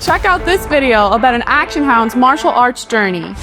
Check out this video about an action hound's martial arts journey.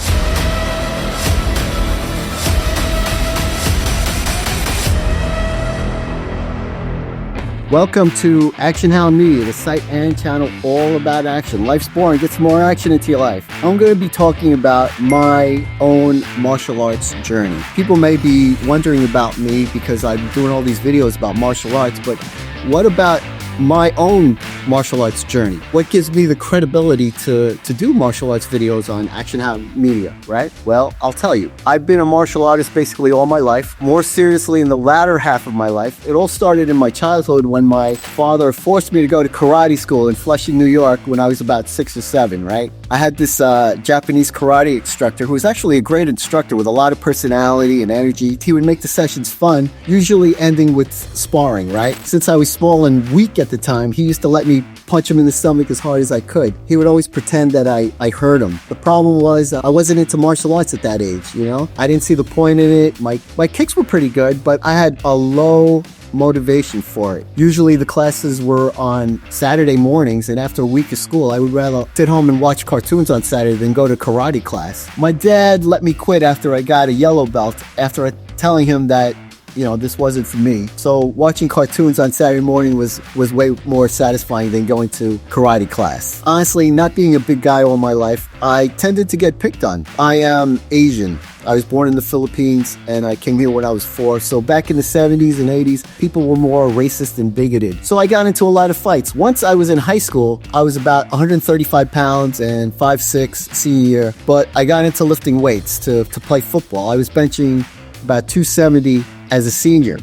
Welcome to Action Hound Media, the site and channel all about action. Life's boring, get some more action into your life. I'm going to be talking about my own martial arts journey. People may be wondering about me because I'm doing all these videos about martial arts, but what about my own martial arts journey? What gives me the credibility to do martial arts videos on Action Hound Media, right? Well, I'll tell you. I've been a martial artist basically all my life, more seriously in the latter half of my life. It all started in my childhood when my father forced me to go to karate school in Flushing, New York when I was about 6 or 7, right? I had this Japanese karate instructor who was actually a great instructor with a lot of personality and energy. He would make the sessions fun, usually ending with sparring, right? Since I was small and weak at the time, he used to let me punch him in the stomach as hard as I could. He would always pretend that I hurt him. The problem was I wasn't into martial arts at that age, you know? I didn't see the point in it. My kicks were pretty good, but I had a low motivation for it. Usually the classes were on Saturday mornings, and after a week of school, I would rather sit home and watch cartoons on Saturday than go to karate class. My dad let me quit after I got a yellow belt, after telling him that, you know, this wasn't for me. So watching cartoons on Saturday morning was way more satisfying than going to karate class. Honestly, not being a big guy all my life, I tended to get picked on. I am Asian. I was born in the Philippines and I came here when I was 4. So back in the 70s and 80s, people were more racist and bigoted. So I got into a lot of fights. Once I was in high school, I was about 135 pounds and 5'6" senior year, but I got into lifting weights to play football. I was benching about 270 as a senior,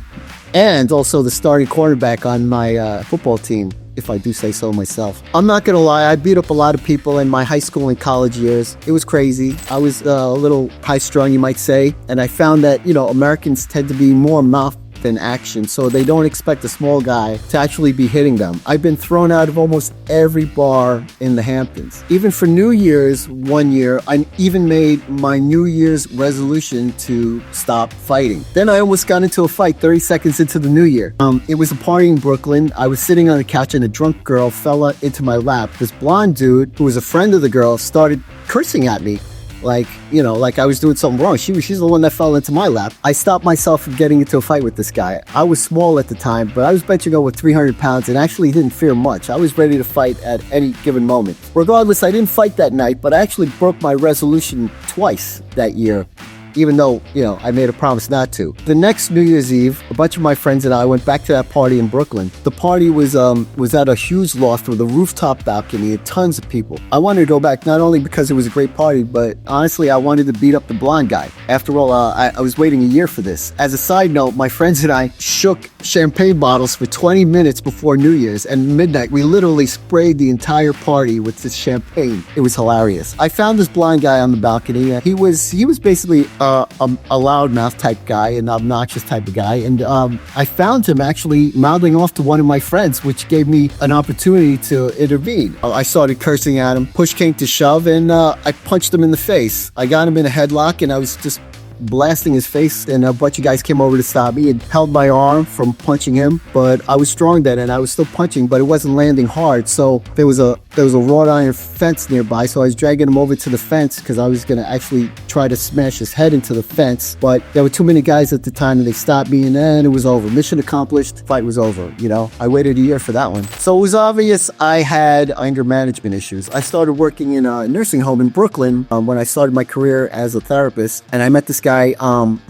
and also the starting quarterback on my football team, if I do say so myself. I'm not gonna lie, I beat up a lot of people in my high school and college years. It was crazy. I was a little high-strung, you might say, and I found that, you know, Americans tend to be more mouth than action, so they don't expect a small guy to actually be hitting them. I've been thrown out of almost every bar in the Hamptons. Even for New Year's one year, I even made my New Year's resolution to stop fighting. Then I almost got into a fight 30 seconds into the new year. It was a party in Brooklyn. I was sitting on the couch and a drunk girl fell into my lap. This blonde dude, who was a friend of the girl, started cursing at me. Like, you know, like I was doing something wrong. She's the one that fell into my lap. I stopped myself from getting into a fight with this guy. I was small at the time, but I was benching over 300 pounds and actually didn't fear much. I was ready to fight at any given moment. Regardless, I didn't fight that night, but I actually broke my resolution twice that year, even though, you know, I made a promise not to. The next New Year's Eve, a bunch of my friends and I went back to that party in Brooklyn. The party was at a huge loft with a rooftop balcony and tons of people. I wanted to go back not only because it was a great party, but honestly, I wanted to beat up the blonde guy. After all, I was waiting a year for this. As a side note, my friends and I shook champagne bottles for 20 minutes before New Year's, and midnight, we literally sprayed the entire party with this champagne. It was hilarious. I found this blonde guy on the balcony. He was basically a loudmouth type guy, an obnoxious type of guy, and I found him actually mouthing off to one of my friends, which gave me an opportunity to intervene. I started cursing at him. Push came to shove, and I punched him in the face. I got him in a headlock, and I was just blasting his face, and a bunch of guys came over to stop me and held my arm from punching him, but I was strong then and I was still punching, but it wasn't landing hard. So there was a wrought iron fence nearby, so I was dragging him over to the fence because I was gonna actually try to smash his head into the fence, but there were too many guys at the time and they stopped me, and then it was over. Mission accomplished, fight was over, you know. I waited a year for that one. So it was obvious I had anger management issues. I started working in a nursing home in Brooklyn when I started my career as a therapist, and I met this guy,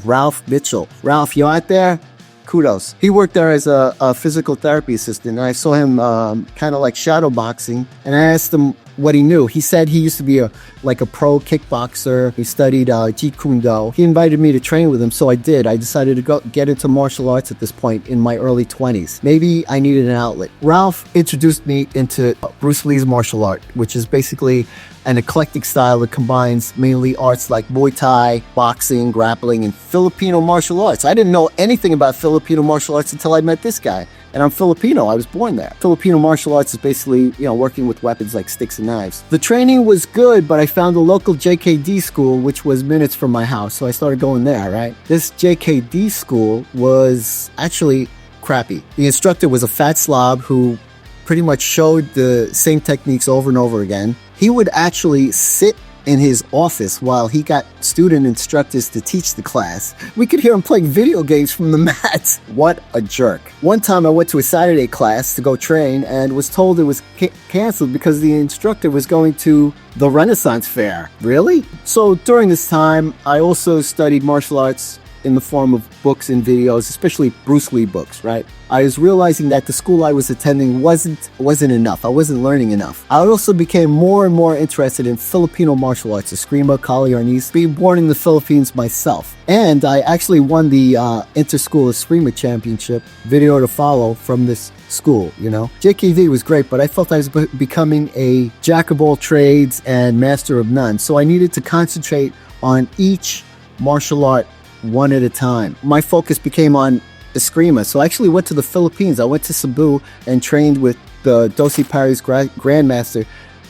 Ralph Mitchell. Ralph, you out there? Kudos. He worked there as a physical therapy assistant, and I saw him kind of like shadow boxing, and I asked him what he knew. He said he used to be a pro kickboxer. He studied Jeet Kune Do. He invited me to train with him, so I did. I decided to get into martial arts at this point in my early 20s. Maybe I needed an outlet. Ralph introduced me into Bruce Lee's martial art, which is basically an eclectic style that combines mainly arts like Muay Thai, boxing, grappling, and Filipino martial arts. I didn't know anything about Filipino martial arts until I met this guy. And I'm Filipino, I was born there. Filipino martial arts is basically, you know, working with weapons like sticks and knives. The training was good, but I found a local JKD school, which was minutes from my house, so I started going there, right? This JKD school was actually crappy. The instructor was a fat slob who pretty much showed the same techniques over and over again. He would actually sit in his office while he got student instructors to teach the class. We could hear him playing video games from the mats. What a jerk. One time I went to a Saturday class to go train and was told it was canceled because the instructor was going to the Renaissance Fair. Really? So during this time, I also studied martial arts in the form of books and videos, especially Bruce Lee books, right? I was realizing that the school I was attending wasn't enough. I wasn't learning enough. I also became more and more interested in Filipino martial arts, Eskrima, Kali Arnis, being born in the Philippines myself. And I actually won the Inter-School Eskrima Championship, video to follow from this school, you know? JKD was great, but I felt I was becoming a jack of all trades and master of none. So I needed to concentrate on each martial art one at a time. My focus became on Eskrima, so I actually went to the Philippines. I went to Cebu and trained with the Dosi Paris Grandmaster,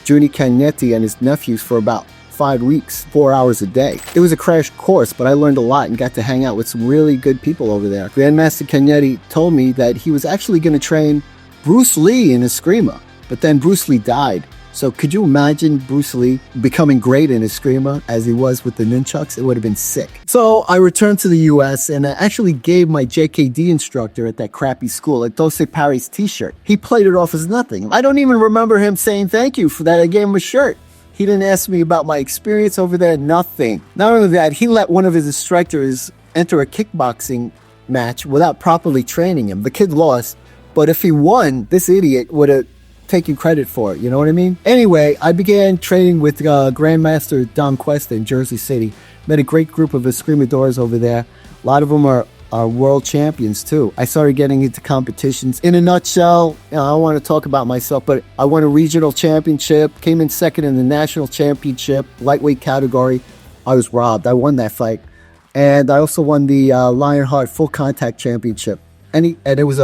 Juni Cagneti, and his nephews for about 5 weeks, 4 hours a day. It was a crash course, but I learned a lot and got to hang out with some really good people over there. Grandmaster Cagneti told me that he was actually going to train Bruce Lee in Eskrima, but then Bruce Lee died. So could you imagine Bruce Lee becoming great in Eskrima as he was with the nunchucks? It would have been sick. So I returned to the US and I actually gave my JKD instructor at that crappy school a Dosi Paris t-shirt. He played it off as nothing. I don't even remember him saying thank you for that. I gave him a shirt. He didn't ask me about my experience over there, nothing. Not only that, he let one of his instructors enter a kickboxing match without properly training him. The kid lost, but if he won, this idiot would have taking credit for it, you know what I mean? Anyway, I began training with Grandmaster Dom Cuesta in Jersey City. Met a great group of Escrimadores over there. A lot of them are world champions too. I started getting into competitions. In a nutshell, I don't want to talk about myself, but I won a regional championship, came in second in the national championship, lightweight category. I was robbed. I won that fight. And I also won the Lionheart Full Contact Championship. And it was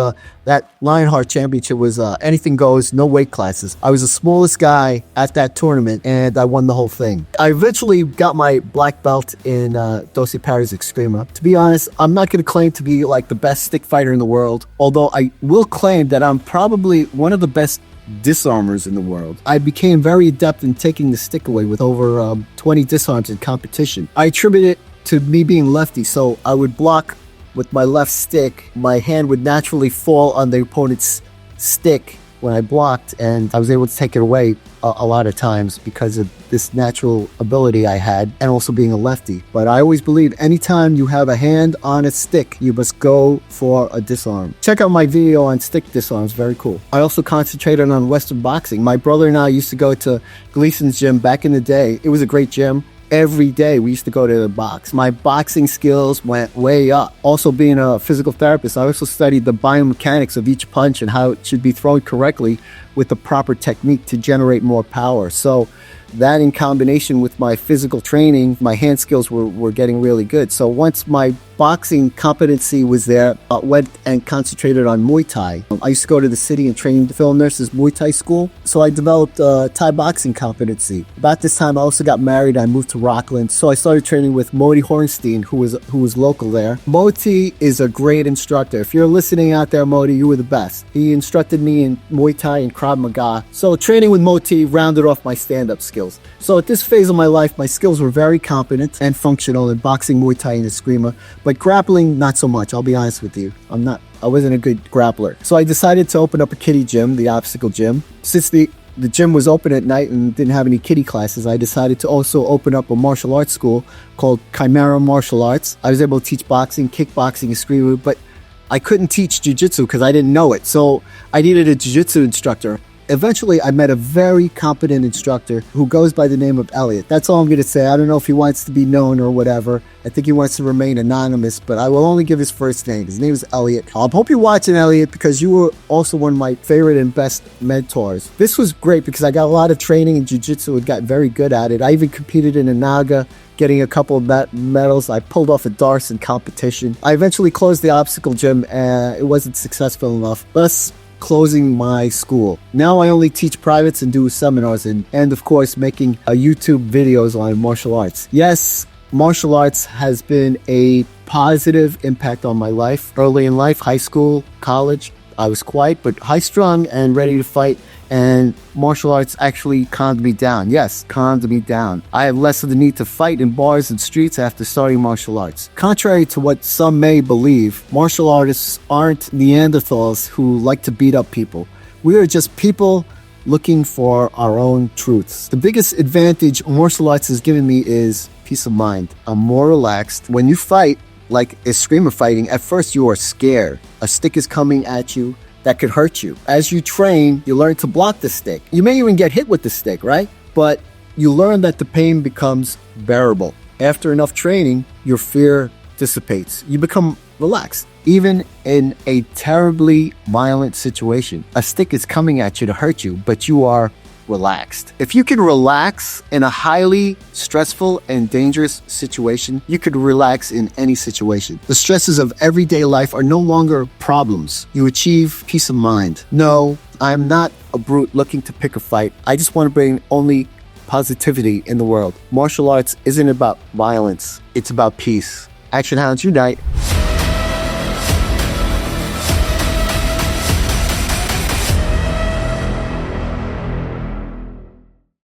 that Lionheart Championship was anything goes, no weight classes. I was the smallest guy at that tournament, and I won the whole thing. I eventually got my black belt in Dosi Paris Eskrima. To be honest, I'm not going to claim to be like the best stick fighter in the world, although I will claim that I'm probably one of the best disarmers in the world. I became very adept in taking the stick away with over 20 disarms in competition. I attribute it to me being lefty, so I would block with my left stick. My hand would naturally fall on the opponent's stick when I blocked, and I was able to take it away a lot of times because of this natural ability I had, and also being a lefty. But I always believe anytime you have a hand on a stick, you must go for a disarm. Check out my video on stick disarms, very cool. I also concentrated on Western boxing. My brother and I used to go to Gleason's gym back in the day. It was a great gym. Every day we used to go to the box. My boxing skills went way up. Also, being a physical therapist, I also studied the biomechanics of each punch and how it should be thrown correctly with the proper technique to generate more power. So that, in combination with my physical training, my hand skills were getting really good. So once my boxing competency was there, I went and concentrated on Muay Thai. I used to go to the city and train film nurses Muay Thai school. So I developed Thai boxing competency. About this time, I also got married. I moved to Rockland. So I started training with Moti Hornstein, who was local there. Moti is a great instructor. If you're listening out there, Moti, you were the best. He instructed me in Muay Thai and Krav Maga. So training with Moti rounded off my stand-up skills. So at this phase of my life, my skills were very competent and functional in boxing, Muay Thai, and Eskrima, but grappling, not so much. I'll be honest with you. I wasn't a good grappler. So I decided to open up a kiddie gym, the obstacle gym. Since the gym was open at night and didn't have any kiddie classes, I decided to also open up a martial arts school called Chimera Martial Arts. I was able to teach boxing, kickboxing, Eskrima, but I couldn't teach jiu-jitsu because I didn't know it. So I needed a jiu-jitsu instructor. Eventually, I met a very competent instructor who goes by the name of Elliot. That's all I'm going to say. I don't know if he wants to be known or whatever. I think he wants to remain anonymous, but I will only give his first name. His name is Elliot. I hope you're watching, Elliot, because you were also one of my favorite and best mentors. This was great because I got a lot of training in jiu-jitsu and got very good at it. I even competed in a Naga, getting a couple of medals. I pulled off a Darson competition. I eventually closed the obstacle gym and it wasn't successful enough. Thus, closing my school. Now I only teach privates and do seminars and of course making YouTube videos on martial arts. Yes, martial arts has been a positive impact on my life. Early in life, high school, college, I was quiet but high-strung and ready to fight, and martial arts actually calmed me down. Yes, calmed me down. I have less of the need to fight in bars and streets after starting martial arts. Contrary to what some may believe, martial artists aren't Neanderthals who like to beat up people. We are just people looking for our own truths. The biggest advantage martial arts has given me is peace of mind. I'm more relaxed. When you fight, like eskrima fighting, at first you are scared. A stick is coming at you that could hurt you. As you train, you learn to block the stick. You may even get hit with the stick, right? But you learn that the pain becomes bearable. After enough training, your fear dissipates. You become relaxed. Even in a terribly violent situation, a stick is coming at you to hurt you, but you are relaxed. If you can relax in a highly stressful and dangerous situation, you could relax in any situation. The stresses of everyday life are no longer problems. You achieve peace of mind. No, I'm not a brute looking to pick a fight. I just want to bring only positivity in the world. Martial arts isn't about violence. It's about peace. Action Hounds unite.